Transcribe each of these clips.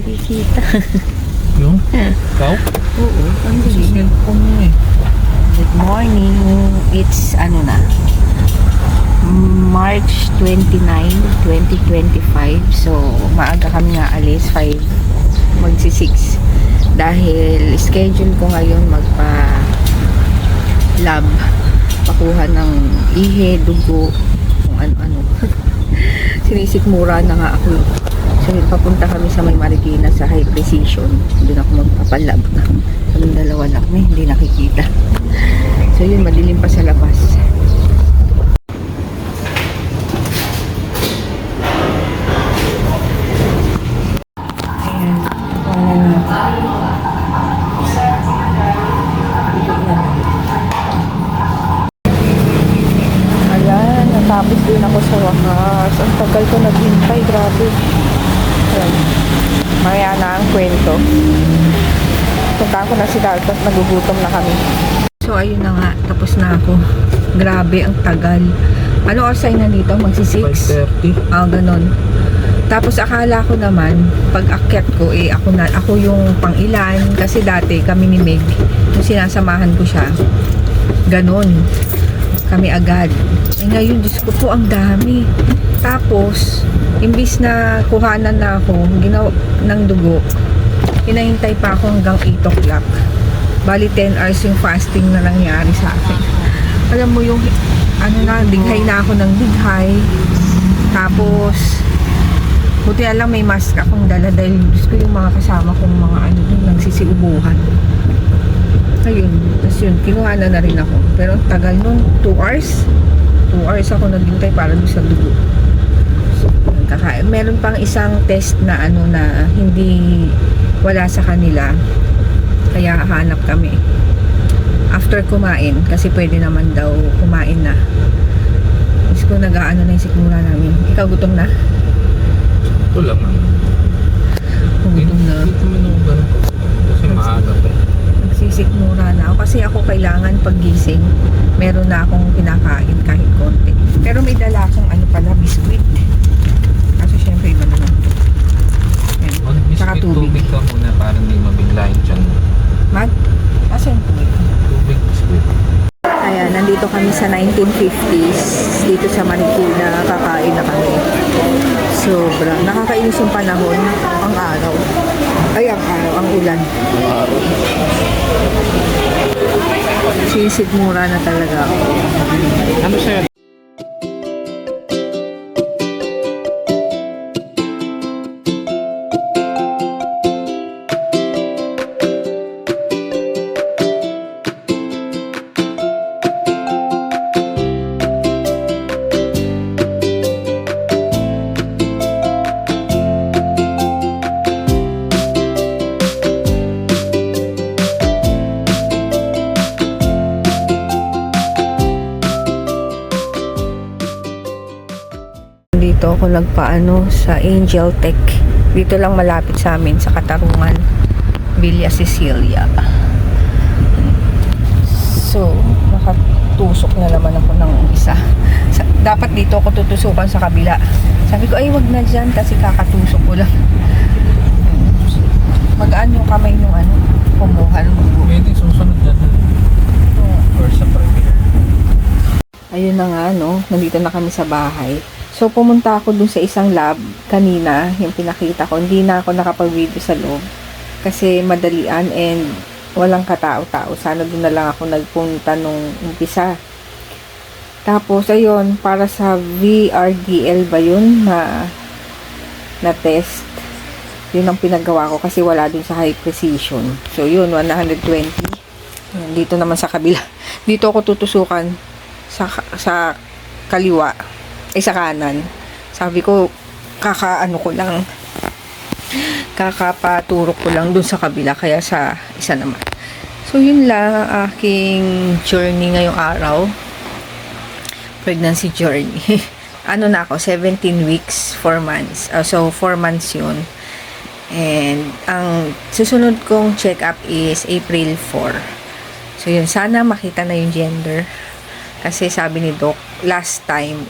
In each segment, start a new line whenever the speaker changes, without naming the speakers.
nakikita.
Yung? Ikaw?
Oo, ang
Sa
dilim.
cellphone mo eh.
Good morning. It's ano na? March 29, 2025. So, maaga kami nga alis. 5, magsi-6. Dahil schedule ko ngayon magpa-lab. Pakuha ng ihe, dugo, kung ano-ano. Sinisikmura na nga ako. So, papunta kami sa may Marikina sa high precision. Doon ako magpapalab. Kaming dalawa lang. May hindi nakikita. So, yun, madilim pa sa labas. Ayan, natapos din ako sa wakas. Ang tagal ko naghintay, grabe. Ayan. Maya na ang kwento. Puntaan ko na si Dalton, nagugutom na kami. So, ayun na nga, tapos na ako. Grabe, ang tagal. Ano oras ay nandito? Magsi-6?
5:30.
Ganon. Tapos akala ko naman, pag akyat ko, ako yung pang-ilan. Kasi dati, kami ni Meg, yung sinasamahan ko siya, ganon. Kami agad. Ngayon, Diyos ko po, ang dami. Tapos, imbis na kuhanan na ako, ginawa ng dugo, hinahintay pa ako hanggang 8 o'clock. Bali, 10 hours yung fasting na nangyari sa akin. Alam mo yung, dighay na ako ng dighay. Tapos, buti na lang may mask akong dala dahil Diyos ko yung mga kasama kong mga nagsisiubuhan. Ayun, tapos yun, kinuha na rin ako. Pero ang tagal nun, 2 hours. 2 hours ako naghintay para doon sa dugo. So, meron pang isang test na na hindi wala sa kanila. Kaya hanap kami. After kumain, kasi pwede naman daw kumain na. Tapos ko nag-aano na yung sikmura namin. Ikaw gutom na?
Ito lang naman.
Gutom na.
Dito mo nung gano'n. Kasi maaga pa.
Nagsisikmura na ako. Kasi ako kailangan paggising, meron na akong kinakain kahit konti. Pero may dala akong biskuit. Kasi syempre iba naman ito. Saka
Tubig ka muna para hindi mabigla yung tiyan mo.
Asa yung tubig?
Tubig, biskuit.
Ayan, nandito kami sa 1950s. Dito sa Marikina, kakain na kami. Sobrang nakakainis yung panahon. Ang araw. Ang ulan. Sisigmura na talaga ako.
Ano sa'yo?
Dito ako nagpaano sa Angel Tech. Dito lang malapit sa amin sa Katarungan, Villa Cecilia. So, nakatusok na naman ako ng isa. Dapat dito ako tutusukan sa kabila. Sabi ko, ay wag na dyan kasi kakatusok ko lang. Magaan yung kamay nung kumuha ng dugo.
Pwede susunod dyan. Or sa private.
Ayun na nga, nandito na kami sa bahay. So, pumunta ako dun sa isang lab kanina, yung pinakita ko. Hindi na ako nakapag-video sa loob kasi madalian and walang katao-tao. Sana dun na lang ako nagpunta nung umpisa. Tapos, ayun, para sa VRDL ba yun na test? Yun ang pinagawa ko kasi wala dun sa high precision. So, yun, 120. Ayan, dito naman sa kabila. Dito ako tutusukan sa kaliwa. Sa kanan. Sabi ko, kakapaturok ko lang dun sa kabila, kaya sa isa naman. So, yun lang ang aking journey ngayong araw. Pregnancy journey. Na ako, 17 weeks, 4 months. So, 4 months yun. And, ang susunod kong check-up is April 4. So, yun, sana makita na yung gender. Kasi sabi ni Doc, last time,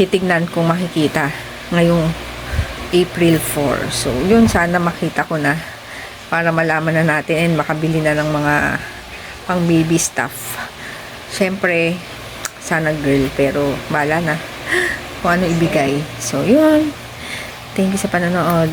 titignan kung makikita ngayong April 4. So, yun, sana makita ko na para malaman na natin and makabili na ng mga pang baby stuff. Siyempre, sana girl, pero bala na kung ano ibigay. So, yun. Thank you sa panonood.